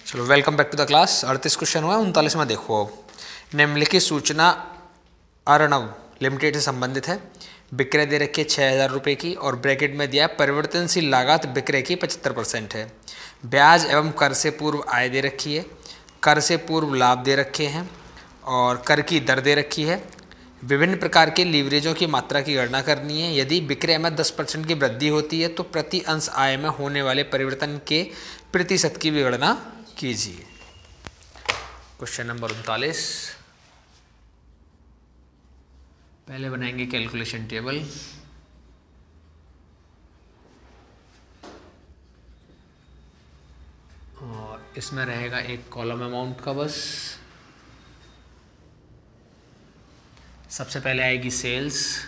चलो welcome back to the class. 38 question हुआ, 39वां देखो। अब निम्नलिखित सूचना अर्णव लिमिटेड से संबंधित है। विक्रय दे रखी है 6,000 रुपये की और ब्रैकेट में दिया परिवर्तनशील लागत विक्रय की 75% है। ब्याज एवं कर से पूर्व आय दे रखी है, कर से पूर्व लाभ दे रखे हैं और कर की दर दे रखी है। विभिन्न प्रकार के लीवरेजों की मात्रा की गणना करनी है। यदि विक्रय में 10% की वृद्धि होती है तो प्रति अंश आय में होने वाले परिवर्तन के प्रतिशत की भी गणना कीजिए। Question number 39। पहले बनाएंगे कैलकुलेशन टेबल। और इसमें रहेगा एक कॉलम अमाउंट का बस। सबसे पहले आएगी सेल्स।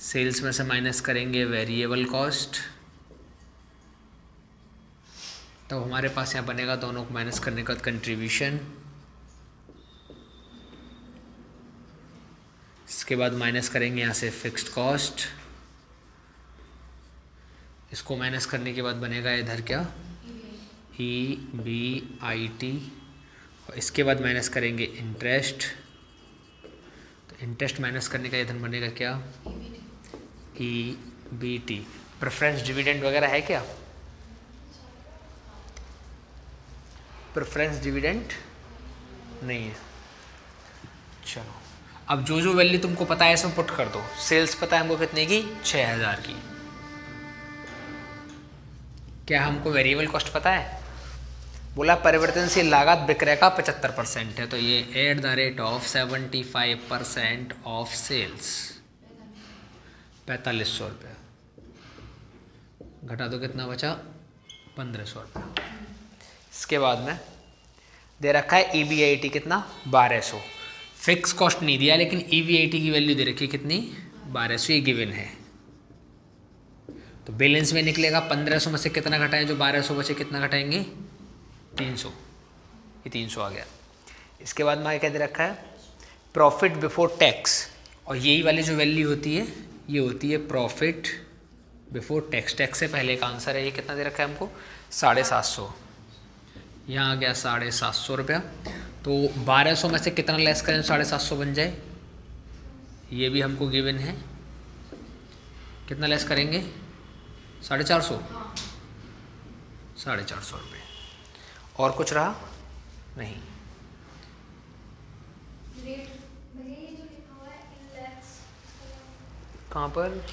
सेल्स में से माइनस करेंगे वेरिएबल कॉस्ट, तो हमारे पास यहाँ बनेगा दोनों को माइनस करने का कंट्रीब्यूशन। इसके बाद माइनस करेंगे यहाँ से फिक्स्ड कॉस्ट। इसको माइनस करने के बाद बनेगा इधर क्या, EBIT। और इसके बाद माइनस करेंगे इंटरेस्ट, तो इंटरेस्ट माइनस करने का इधर बनेगा क्या, EBT। प्रेफरेंस डिविडेंड वगैरह है क्या, प्रेफरेंस डिविडेंड नहीं है। चलो अब जो जो वैल्यू तुमको पता है इसमें पुट कर दो। सेल्स पता है हमको कितने की, 6,000 की। क्या हमको वेरिएबल कॉस्ट पता है, बोला परिवर्तनशील लागत विक्रय का 75% है, तो ये @75% ऑफ सेल्स 4500 रुपये। घटा दो कितना बचा, 1500 रुपये। इसके बाद में दे रखा है EBIT कितना, 1200। फिक्स कॉस्ट नहीं दिया लेकिन EBIT की वैल्यू दे रखी है कितनी, 1200, ये गिवन है। तो बैलेंस में निकलेगा 1500 में से कितना घटाएं, जो 1200 बचे कितना घटाएंगे, 300। ये 300 आ गया। इसके बाद में क्या दे रखा है, प्रॉफिट बिफोर टैक्स। और यही वाली जो वैल्यू होती है ये होती है प्रॉफिट बिफोर टैक्स। टैक्स से पहले का आंसर है। ये कितना दे रखा है हमको, 750। यहाँ आ गया 750 रुपया। तो 1200 में से कितना लेस करें 750 बन जाए, ये भी हमको गिवन है। कितना लेस करेंगे, 450, 450 रुपये। और कुछ रहा नहीं। कहाँ पर,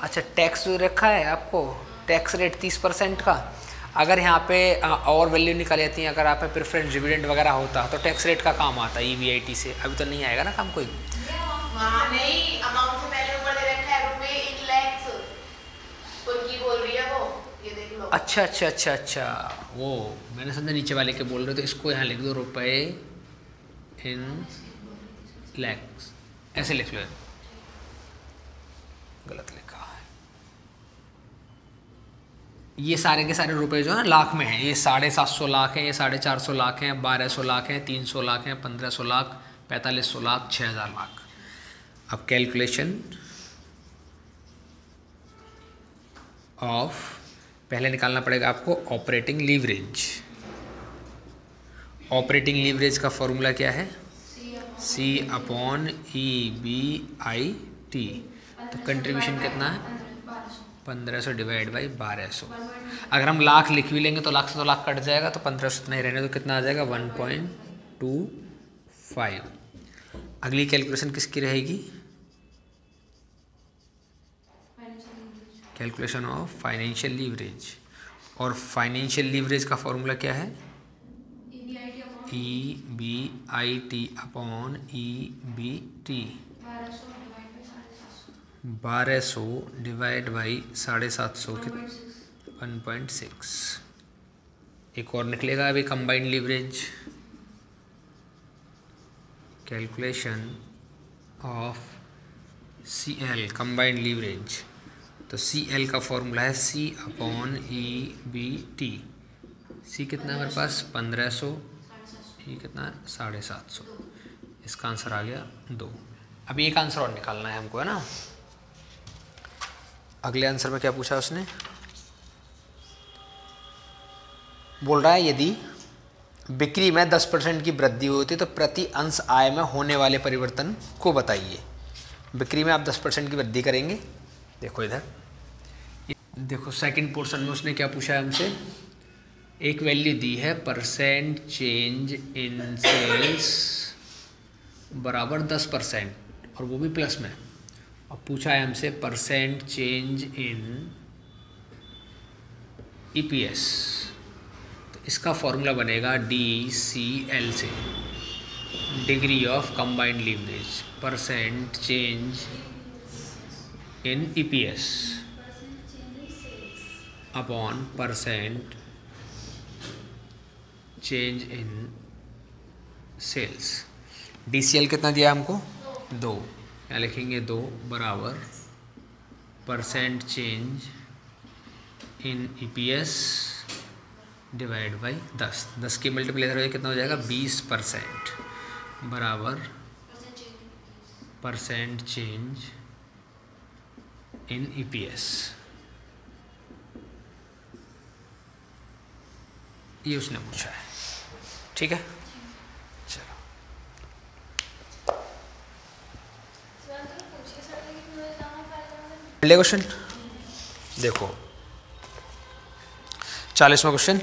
अच्छा टैक्स जो रखा है आपको, टैक्स रेट 30% का। अगर यहाँ पे और वैल्यू निकाली जाती है, अगर आप पे प्रेफरेंस डिविडेंड वगैरह होता तो टैक्स रेट का काम आता है EBIT से। अभी तो नहीं आएगा ना काम कोई। नहीं, अमाउंट से पहले ऊपर दे रखा है रुपए इन लैक्स, उनकी बोल रही है वो, ये देख लो। अच्छा, वो मैंने समझा नीचे वाले के बोल रहे, तो इसको यहाँ लिख दो रुपए इन लैक्स, ऐसे लिख लो। गलत लिखा है। ये सारे के सारे रुपए जो है लाख में है। ये 750 लाख है, ये 450 लाख हैं, 1200 लाख हैं, 300 लाख हैं, 1500 लाख, 4500 लाख, 6000 लाख। अब कैलकुलेशन ऑफ, पहले निकालना पड़ेगा आपको ऑपरेटिंग लीवरेज। ऑपरेटिंग लीवरेज का फॉर्मूला क्या है, C/EBIT। तो कंट्रीब्यूशन कितना है, 1500 डिवाइड बाई 1200। अगर हम लाख लिख भी लेंगे तो लाख से तो लाख कट जाएगा, तो 1500 नहीं रहने, तो कितना आ जाएगा, 1.25। अगली कैलकुलेशन किसकी रहेगी, कैलकुलेशन ऑफ फाइनेंशियल लीवरेज। और फाइनेंशियल लीवरेज का फॉर्मूला क्या है, EBIT/EBT। 1200 divide by 750 1.6। एक और निकलेगा अभी combined leverage. Calculation of CL combined leverage. तो CL का फॉर्मूला है C/EBT। C कितना है हमारे पास, 1500, ये कितना है, 750। इसका आंसर आ गया 2। अभी एक आंसर और निकालना है हमको, है ना। अगले आंसर में क्या पूछा उसने, बोल रहा है यदि बिक्री में 10% की वृद्धि होती तो प्रति अंश आय में होने वाले परिवर्तन को बताइए। बिक्री में आप 10% की वृद्धि करेंगे। देखो इधर, देखो सेकंड पोर्शन में उसने क्या पूछा है हमसे, एक वैल्यू दी है परसेंट चेंज इन सेल्स बराबर 10% और वो भी प्लस में, और पूछा है हमसे परसेंट चेंज इन ईपीएस। तो इसका फॉर्मूला बनेगा DCL से, degree of combined leverage, percent change in EPS upon percent change in sales. DCL कितना दिया हमको, 2, यहाँ लिखेंगे 2 बराबर percent change in EPS divide by 10। 10 की मल्टीप्लाई कितना हो जाएगा, 20% बराबर परसेंट चेंज इन ईपीएस। ये उसने पूछा है, ठीक है। चलो अगले क्वेश्चन देखो, 40वां क्वेश्चन।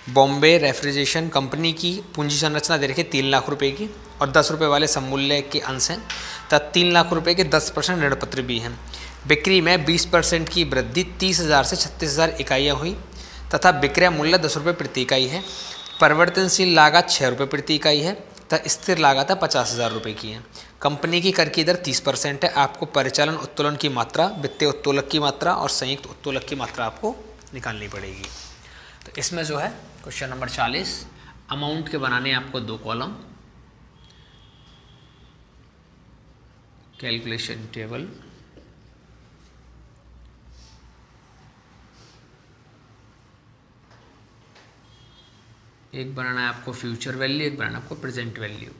बॉम्बे रेफ्रिजरेशन कंपनी की पूंजी संरचना दे रखी है 3 लाख रुपए की और 10 रुपये वाले सममूल्य के अंश हैं तथा 3 लाख रुपए के 10% ऋण पत्र भी हैं। बिक्री में 20% की वृद्धि 30,000 से 36,000 इकाइयाँ हुई तथा विक्रय मूल्य 10 रुपये प्रति इकाई है। परिवर्तनशील लागत 6 रुपये प्रति इकाई है तथा स्थिर लागत 50,000 रुपये की है। कंपनी की कर की दर 30% है। आपको परिचालन उत्तोलन की मात्रा, वित्तीय उत्तोलक की मात्रा और संयुक्त उत्तोलक की मात्रा आपको निकालनी पड़ेगी। तो इसमें जो है क्वेश्चन नंबर 40, अमाउंट के बनाने आपको 2 कॉलम, कैलकुलेशन टेबल, एक बनाना है आपको फ्यूचर वैल्यू, एक बनाना आपको प्रेजेंट वैल्यू।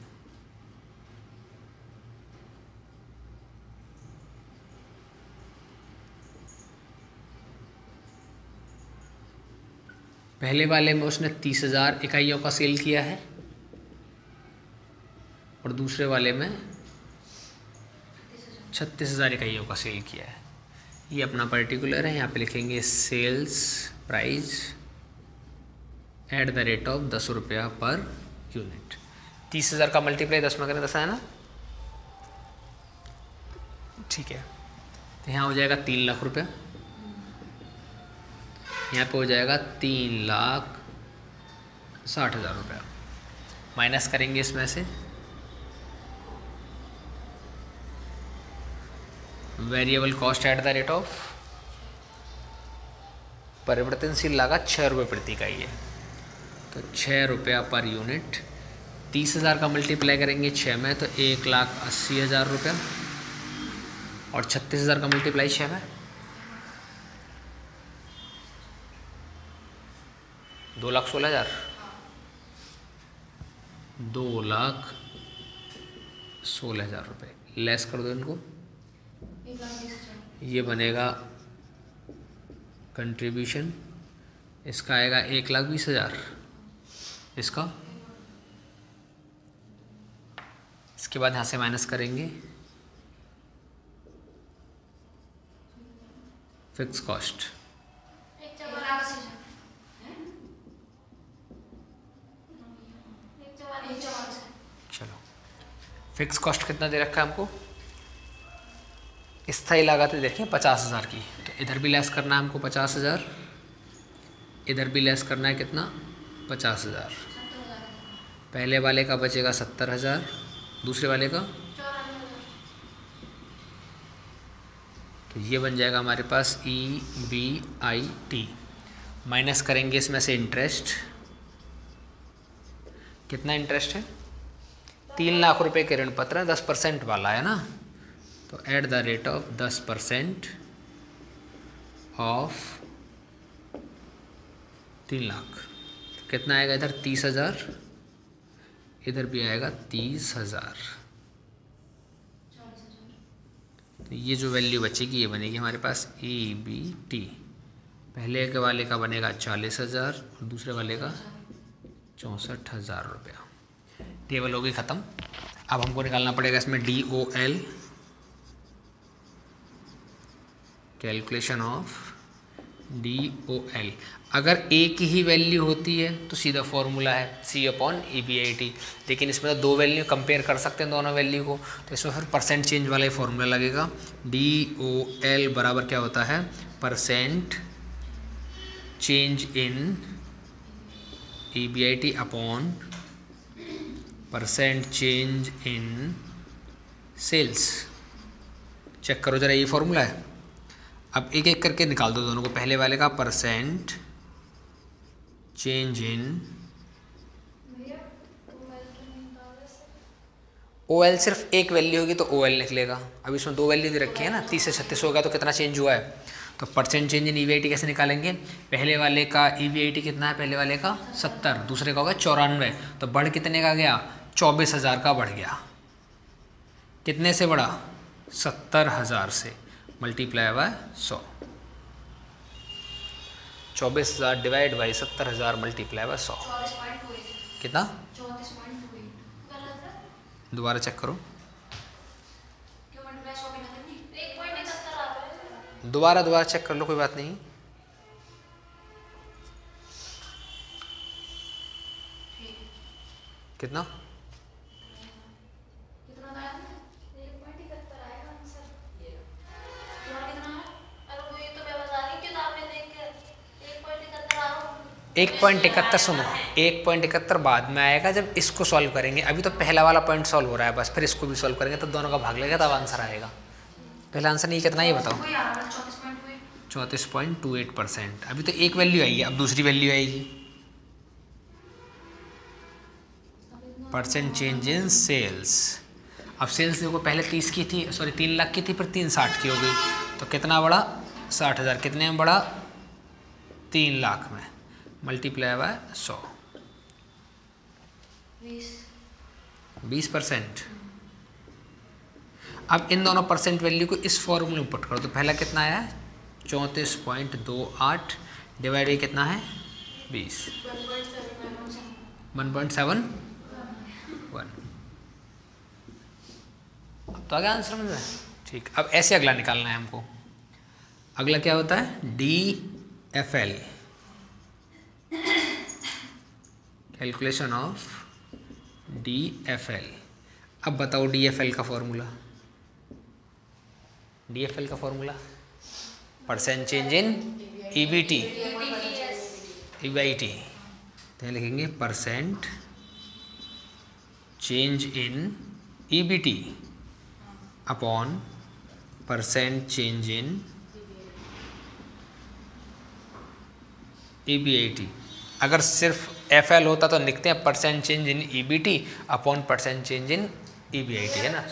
पहले वाले में उसने 30,000 इकाइयों का सेल किया है और दूसरे वाले में 36,000 इकाइयों का सेल किया है। ये अपना पर्टिकुलर है, यहाँ पे लिखेंगे sales price at the rate of 10 रुपया पर यूनिट। 30,000 का मल्टीप्लाई 10 में करें 10 है ना, ठीक है। तो यहाँ हो जाएगा 3 लाख रुपया, यहाँ पे हो जाएगा 3,60,000 रुपया। माइनस करेंगे इसमें से variable cost at the rate of, परिवर्तनशील लागत 6 रुपये प्रति इकाई है तो 6 रुपया पर यूनिट। 30,000 का मल्टीप्लाई करेंगे 6 में तो 1,80,000 रुपया और 36,000 का मल्टीप्लाई 6 में 2,16,000, 2,16,000 रुपये। लेस कर दो इनको, ये बनेगा कंट्रीब्यूशन, इसका आएगा 1,20,000, इसका, इसके बाद यहाँ से माइनस करेंगे फिक्स कॉस्ट, चलो फिक्स कॉस्ट कितना दे रखा है हमको, स्थायी लागत देखिए 50,000 की, तो इधर भी लेस करना है हमको 50,000, इधर भी लेस करना है कितना 50,000। पहले वाले का बचेगा 70,000, दूसरे वाले का, तो ये बन जाएगा हमारे पास EBIT। माइनस करेंगे इसमें से इंटरेस्ट, कितना इंटरेस्ट है 3 लाख रुपए के ऋण पत्र है, 10% वाला है ना, तो eight the rate of 10% of 3 lakh कितना आएगा, इधर 30,000, इधर भी आएगा 30,000। तो ये जो वैल्यू बचेगी ये बनेगी हमारे पास EBT पहले के वाले का बनेगा 40,000 और दूसरे वाले का 64,000 रुपया। टेबल हो गई ख़त्म। अब हमको निकालना पड़ेगा इसमें DOL, कैलकुलेशन ऑफ DOL। अगर एक ही वैल्यू होती है तो सीधा फॉर्मूला है C/EBIT, लेकिन इसमें तो दो वैल्यू कंपेयर कर सकते हैं दोनों वैल्यू को, तो इसमें फिर परसेंट चेंज वाला ही फॉर्मूला लगेगा। DOL बराबर क्या होता है, percent change in EBIT upon percent change in sales. Check करो जरा, ये फॉर्मूला है। अब एक एक करके निकाल दो दोनों को। पहले वाले का परसेंट चेंज इन OL, सिर्फ एक वैल्यू होगी तो OL निकलेगा। अब इसमें दो वैल्यू दे रखी है ना, 30 से 36 होगा तो कितना चेंज हुआ है। तो परसेंट चेंज इन EBIT कैसे निकालेंगे, पहले वाले का EBIT कितना है, पहले वाले का 70, दूसरे का होगा 94, तो बढ़ कितने का गया, 24,000 का बढ़ गया। कितने से बढ़ा, 70,000 से, multiply by 100। 24,000 divide by 70,000 multiply by 100 कितना, 34.28। दोबारा चेक करो, दोबारा चेक कर लो, कोई बात नहीं। कितना, एक 1.71। सुनो, 1.71 बाद में आएगा जब इसको सॉल्व करेंगे। अभी तो पहला वाला पॉइंट सॉल्व हो रहा है बस, फिर इसको भी सॉल्व करेंगे तो दोनों का भाग लगेगा तब आंसर आएगा। पहला आंसर नहीं कितना, ये बताओ, 34.28%। अभी तो एक वैल्यू आई है, अब दूसरी वैल्यू आएगी। Percent change in sales. अब सेल्स देखो, पहले 30 की थी, सॉरी 3 लाख की थी, फिर 360 की हो गई, तो कितना बढ़ा, 60,000। कितने में बढ़ा, 3 लाख में, मल्टीप्लाई बाय 100, 20%। अब इन दोनों परसेंट वैल्यू को इस फॉर्मूले में पुट करो, तो पहला कितना आया, 34.28 डिवाइड ये कितना है, 20, 1.71। अब तो आ गया आंसर में, ठीक। अब ऐसे अगला निकालना है हमको। अगला क्या होता है, DFL, कैलकुलेशन ऑफ DFL। अब बताओ DFL का फॉर्मूला, DFL का formula percent change in EBIT, तो लिखेंगे percent change in EBIT upon percent change in EBIT। अगर सिर्फ FL होता तो लिखते हैं percent change in EBIT upon percent change in EBIT, है ना।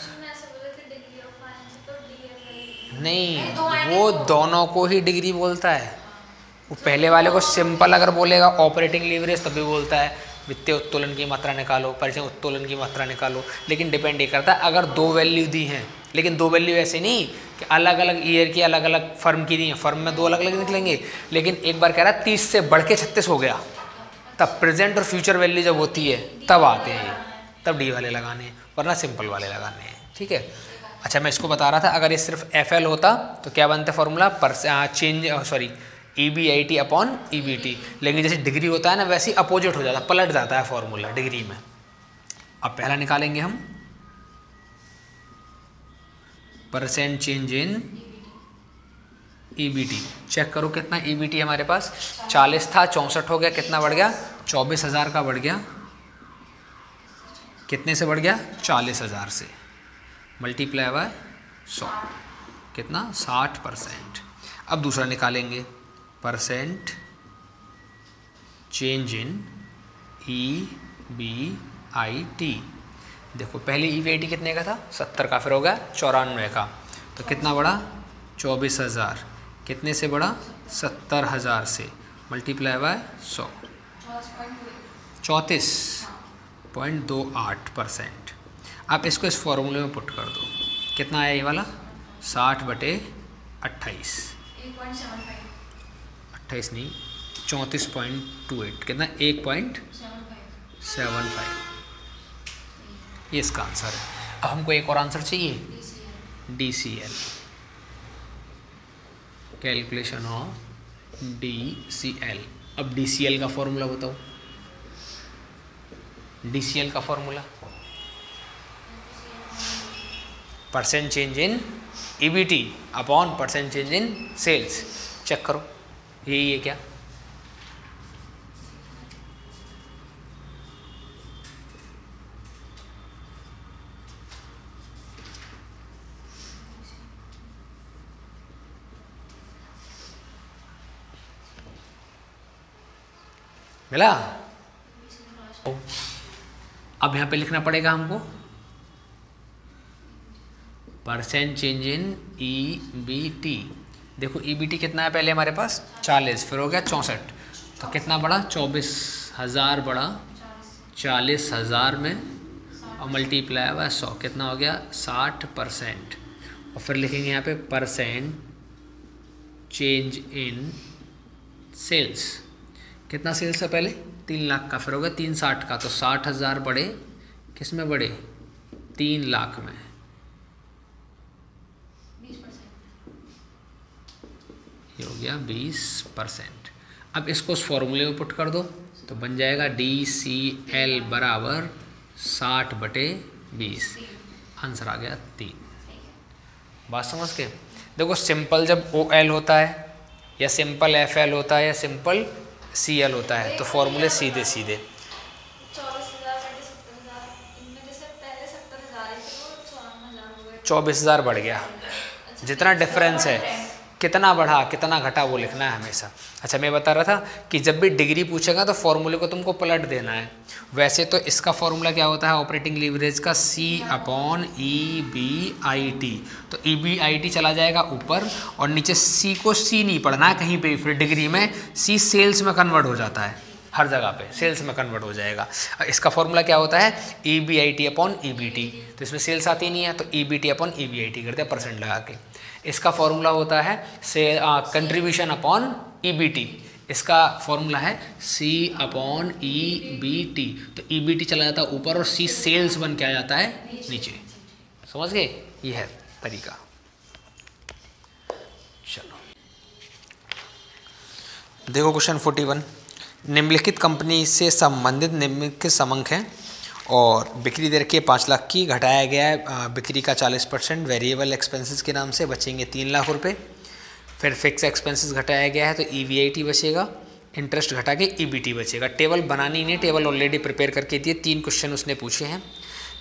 नहीं, वो दोनों को ही डिग्री बोलता है। वो पहले वाले को सिंपल अगर बोलेगा ऑपरेटिंग लीवरेज तभी बोलता है वित्तीय उत्तोलन की मात्रा निकालो, परिचय उत्तोलन की मात्रा निकालो। लेकिन डिपेंड ये करता है, अगर दो वैल्यू दी हैं, लेकिन दो वैल्यू ऐसे नहीं कि अलग अलग ईयर की अलग अलग फर्म की दी हैं, फर्म में दो अलग अलग निकलेंगे। लेकिन एक बार कह रहा है 30 से बढ़ के 36 हो गया, तब प्रेजेंट और फ्यूचर वैल्यू जब होती है तब आते हैं, तब डी वाले लगाने हैं, वरना सिंपल वाले लगाने हैं, ठीक है। अच्छा, मैं इसको बता रहा था, अगर ये सिर्फ FL होता तो क्या बनता फॉर्मूला, EBIT अपॉन EBT। लेकिन जैसे डिग्री होता है ना, वैसे ही अपोजिट हो जाता है, पलट जाता है फॉर्मूला डिग्री में। अब पहला निकालेंगे हम, percent change in EBT। Check करो कितना EBT हमारे पास, 40 था, 64 हो गया, कितना बढ़ गया, 24,000 का बढ़ गया। कितने से बढ़ गया, 40,000 से, मल्टीप्लाई बाय 100, कितना, 60%। अब दूसरा निकालेंगे, परसेंट चेंज इन EBIT। देखो पहले EBIT कितने का था, 70 का, फिर हो गया 94 का, तो कितना बढ़ा, 24,000। कितने से बढ़ा, 70,000 से, मल्टीप्लाई बाय 100, 34.28%। आप इसको इस फॉर्मूले में पुट कर दो, कितना आया ये वाला, 60/28, 28 नहीं, 34.28 कितना 1.75, ये इसका आंसर है। अब हमको एक और आंसर चाहिए, DCL, कैलकुलेशन ऑफ DCL। अब DCL का फॉर्मूला बताओ, DCL का formula percent change in EBT upon percent change in sales. Check करो, यही है क्या? मिला? अब यहाँ पे लिखना पड़ेगा हमको परसेंट चेंज इन EBT। देखो EBT कितना है पहले हमारे पास 40, फिर हो गया 64, तो कितना बढ़ा 24,000 बढ़ा 40,000 में और मल्टीप्लाई हुआ 100, कितना हो गया 60%। और फिर लिखेंगे यहाँ पे परसेंट चेंज इन सेल्स, कितना सेल्स है पहले 3 लाख का, फिर हो गया 360 का, तो 60,000 बढ़े किस में बढ़े 3 लाख में, ये हो गया 20%। अब इसको उस फॉर्मूले में पुट कर दो तो बन जाएगा DCL बराबर 60/20, आंसर आ गया 3। बात समझ के? देखो सिंपल जब OL होता है या सिंपल FL होता है या सिंपल CL होता है तो फॉर्मूले सीधे सीधे। 24,000 बढ़ गया, जितना डिफरेंस है कितना बढ़ा कितना घटा वो लिखना है हमेशा। अच्छा मैं बता रहा था कि जब भी डिग्री पूछेगा तो फॉर्मूले को तुमको पलट देना है। वैसे तो इसका फॉर्मूला क्या होता है ऑपरेटिंग लीवरेज का C/EBIT, तो EBIT चला जाएगा ऊपर और नीचे C को C नहीं पढ़ना है कहीं पे, फिर डिग्री में C सेल्स में कन्वर्ट हो जाता है, हर जगह पे सेल्स में कन्वर्ट हो जाएगा। इसका फॉर्मूला क्या होता है EBIT/EBT, तो इसमें सेल्स आती नहीं है तो EBT/EBIT करते हैं परसेंट लगा के। इसका फॉर्मूला होता है से कंट्रीब्यूशन अपॉन EBT, इसका फॉर्मूला है C/EBT, तो EBT चला जाता है ऊपर और C सेल्स बन के आ जाता है नीचे। समझ गए? ये है तरीका। चलो देखो क्वेश्चन 41, निम्नलिखित कंपनी से संबंधित निम्नलिखित समंक हैं और बिक्री दर के 5 लाख की, घटाया गया है बिक्री का 40%, वेरिएबल एक्सपेंसेस के नाम से बचेंगे 3 लाख रुपए, फिर फिक्स एक्सपेंसेस घटाया गया है तो EBIT बचेगा, इंटरेस्ट घटा के EBT बचेगा। टेबल बनानी नहीं, टेबल ऑलरेडी प्रिपेयर करके दिए। 3 क्वेश्चन उसने पूछे हैं।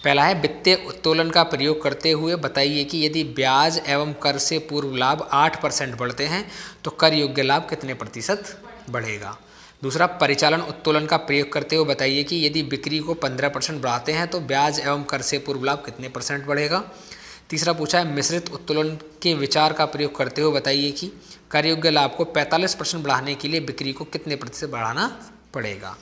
पहला है वित्तीय उत्तोलन का प्रयोग करते हुए बताइए कि यदि ब्याज एवं कर से पूर्व लाभ 8% बढ़ते हैं तो कर योग्य लाभ कितने प्रतिशत बढ़ेगा। दूसरा, परिचालन उत्तोलन का प्रयोग करते हुए बताइए कि यदि बिक्री को 15% बढ़ाते हैं तो ब्याज एवं कर से पूर्व लाभ कितने % बढ़ेगा। तीसरा पूछा है मिश्रित उत्तोलन के विचार का प्रयोग करते हुए बताइए कि कर योग्य लाभ को 45% बढ़ाने के लिए बिक्री को कितने प्रतिशत बढ़ाना पड़ेगा।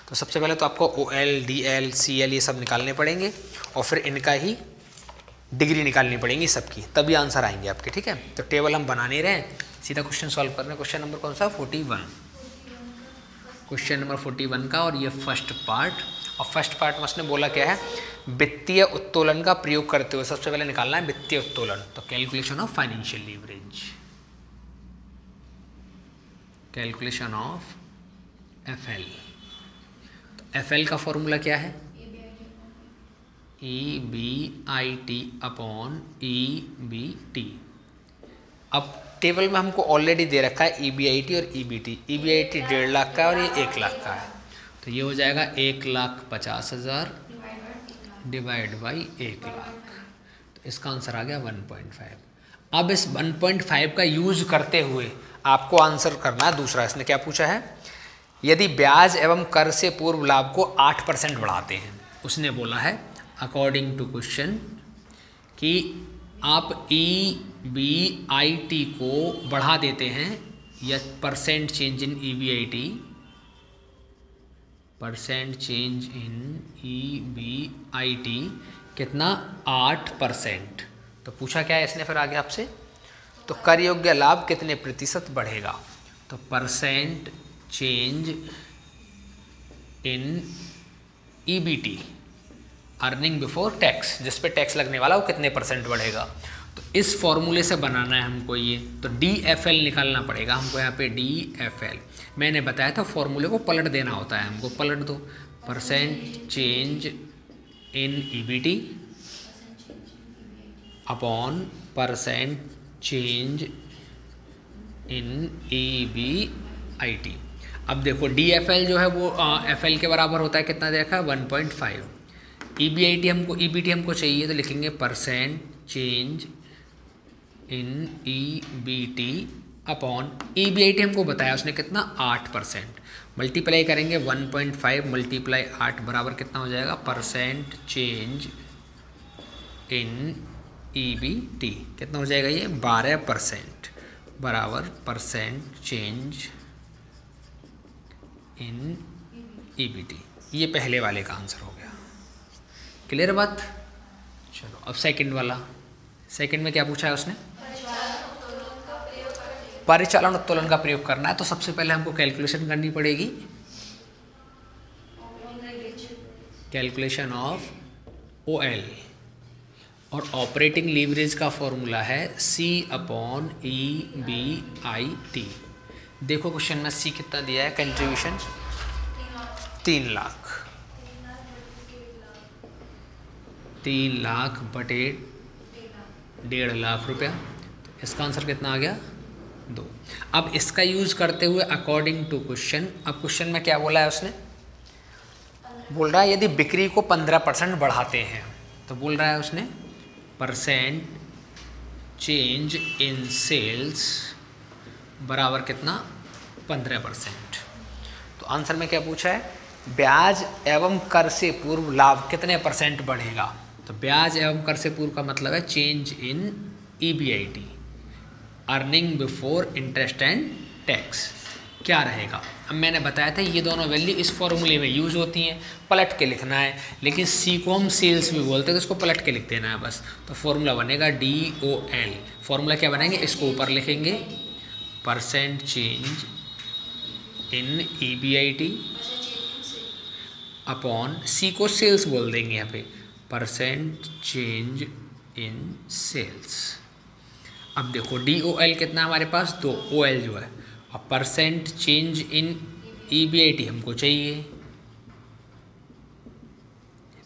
तो सबसे पहले तो आपको OL, DL, CL ये सब निकालने पड़ेंगे और फिर इनका ही डिग्री निकालनी पड़ेगी सबकी, तभी आंसर आएंगे आपके। ठीक है, तो टेबल हम बना नहीं रहे, सीधा क्वेश्चन सॉल्व कर रहे हैं। क्वेश्चन नंबर कौन सा 41, क्वेश्चन नंबर 41 का, और ये फर्स्ट पार्ट। और फर्स्ट पार्ट में उसने बोला क्या है, वित्तीय उत्तोलन का प्रयोग करते हुए सबसे पहले निकालना है वित्तीय उत्तोलन, तो calculation of financial leverage, calculation of FL। तो FL का फॉर्मूला क्या है EBIT/EBT। अब टेबल में हमको ऑलरेडी दे रखा है EBIT और EBT। EBIT 1.5 लाख का और ये 1 लाख का है, तो ये हो जाएगा 1,50,000 डिवाइड बाई 1 लाख, तो इसका आंसर आ गया 1.5। अब इस 1.5 का यूज करते हुए आपको आंसर करना है दूसरा। इसने क्या पूछा है, यदि ब्याज एवं कर से पूर्व लाभ को 8% बढ़ाते हैं। उसने बोला है अकॉर्डिंग टू क्वेश्चन कि आप EBIT को बढ़ा देते हैं या percent change in EBIT, percent change in EBIT कितना 8%। तो पूछा क्या है इसने फिर आगे आपसे, तो कर योग्य लाभ कितने प्रतिशत बढ़ेगा। तो तो परसेंट चेंज इन ईबीटी, अर्निंग बिफोर टैक्स, जिस पे टैक्स लगने वाला वो कितने % बढ़ेगा। तो इस फॉर्मूले से बनाना है हमको ये, तो DFL निकालना पड़ेगा हमको यहाँ पे। DFL मैंने बताया था फॉर्मूले को पलट देना होता है हमको, पलट दो। Percent change in EBT upon percent change in EBIT। अब देखो DFL जो है वो FL के बराबर होता है, कितना देखा है 1.5। EBIT हमको चाहिए, तो लिखेंगे percent change in EBT upon EBIT हमको बताया उसने कितना 8%, मल्टीप्लाई करेंगे 1.5 मल्टीप्लाई 8 बराबर कितना हो जाएगा, परसेंट चेंज इन EBT कितना हो जाएगा ये 12% बराबर परसेंट चेंज इन EBT। ये पहले वाले का आंसर हो गया। क्लियर बात। चलो अब सेकंड वाला, सेकंड में क्या पूछा है उसने, परिचालन उत्तोलन का प्रयोग करना है। तो सबसे पहले हमको कैलकुलेशन करनी पड़ेगी, कैलकुलेशन ऑफ OL, और ऑपरेटिंग लीवरेज का फॉर्मूला है C/EBIT। देखो क्वेश्चन में C कितना दिया है, कंट्रीब्यूशन 3 लाख, 3 लाख बटे 1.5 लाख रुपया। तो इसका आंसर कितना आ गया 2। अब इसका यूज करते हुए अकॉर्डिंग टू क्वेश्चन, अब क्वेश्चन में क्या बोला है उसने, बोल रहा है यदि बिक्री को 15% बढ़ाते हैं, तो बोल रहा है उसने परसेंट चेंज इन सेल्स बराबर कितना 15%। तो आंसर में क्या पूछा है, ब्याज एवं कर से पूर्व लाभ कितने % बढ़ेगा। तो ब्याज एवं कर से पूर्व का मतलब है change in EBIT, earning before interest and tax, क्या रहेगा। अब मैंने बताया था ये दोनों वैल्यू इस फॉर्मूले में यूज होती हैं, पलट के लिखना है, लेकिन C को हम सेल्स भी बोलते हैं तो इसको पलट के लिख देना है बस। तो फॉर्मूला बनेगा DOL, फॉर्मूला क्या बनाएंगे, इसको ऊपर लिखेंगे percent change in EBIT upon C को सेल्स बोल देंगे यहाँ पे, परसेंट चेंज इन सेल्स। अब देखो DOL कितना हमारे पास 2, OL जो है, अब परसेंट चेंज इन EBIT हमको चाहिए,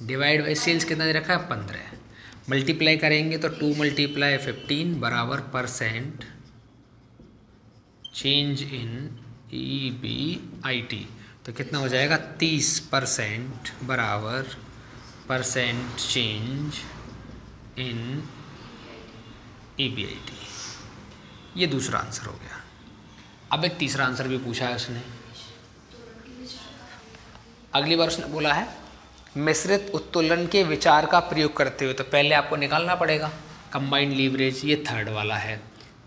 डिवाइड बाई सेल्स कितना दे रखा है 15, मल्टीप्लाई करेंगे तो 2 × 15 बराबर परसेंट चेंज इन EBIT। तो कितना हो जाएगा 30% बराबर परसेंट चेंज इन EBIT। ये दूसरा आंसर हो गया। अब एक तीसरा आंसर भी पूछा है उसने। अगली बार उसने बोला है मिश्रित उत्तोलन के विचार का प्रयोग करते हुए, तो पहले आपको निकालना पड़ेगा कंबाइंड लीवरेज, ये थर्ड वाला है,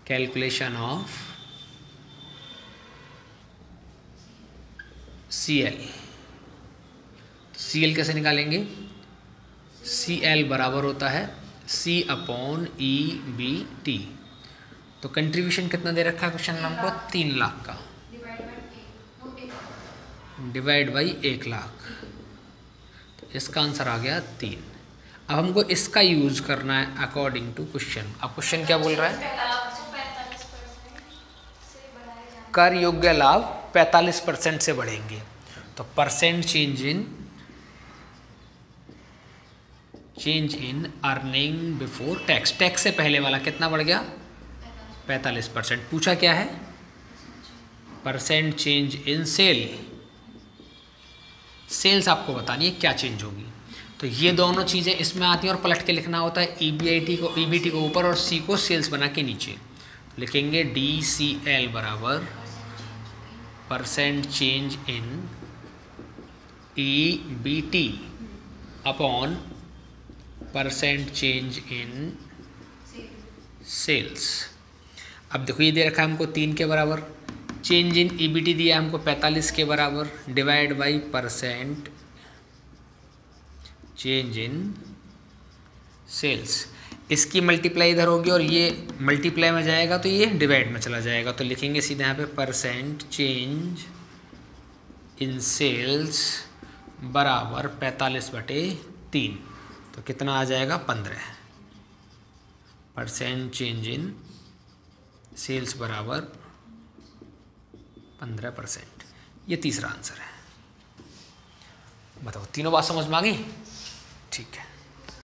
कैलकुलेशन ऑफ CL। CL कैसे निकालेंगे, CL बराबर होता है C/EBT। तो कंट्रीब्यूशन कितना दे रखा है क्वेश्चन में हमको 3 लाख का, डिवाइड बाई 1 लाख, तो इसका आंसर आ गया 3। अब हमको इसका यूज करना है अकॉर्डिंग टू क्वेश्चन। अब क्वेश्चन क्या बोल रहा है, कर योग्य लाभ 45% से बढ़ेंगे। तो percent change in earning before tax, tax से पहले वाला कितना बढ़ गया 45%। पूछा क्या है, परसेंट चेंज इन सेल्स आपको बतानी है क्या चेंज होगी। तो ये दोनों चीज़ें इसमें आती हैं और पलट के लिखना होता है, EBIT को ऊपर और C को सेल्स बना के नीचे। लिखेंगे DCL बराबर percent change in EBT upon percent change in sales. अब देखो ये दे रखा है हमको 3 के बराबर, चेंज इन EBT दिया हमको 45 के बराबर, divide by percent change in sales. इसकी मल्टीप्लाई इधर होगी और ये मल्टीप्लाई में जाएगा तो ये डिवाइड में चला जाएगा, तो लिखेंगे सीधे यहाँ पे परसेंट चेंज इन सेल्स बराबर 45/3, तो कितना आ जाएगा 15। परसेंट चेंज इन सेल्स बराबर 15%, ये तीसरा आंसर है। बताओ तीनों बात समझ में आ गई? ठीक है।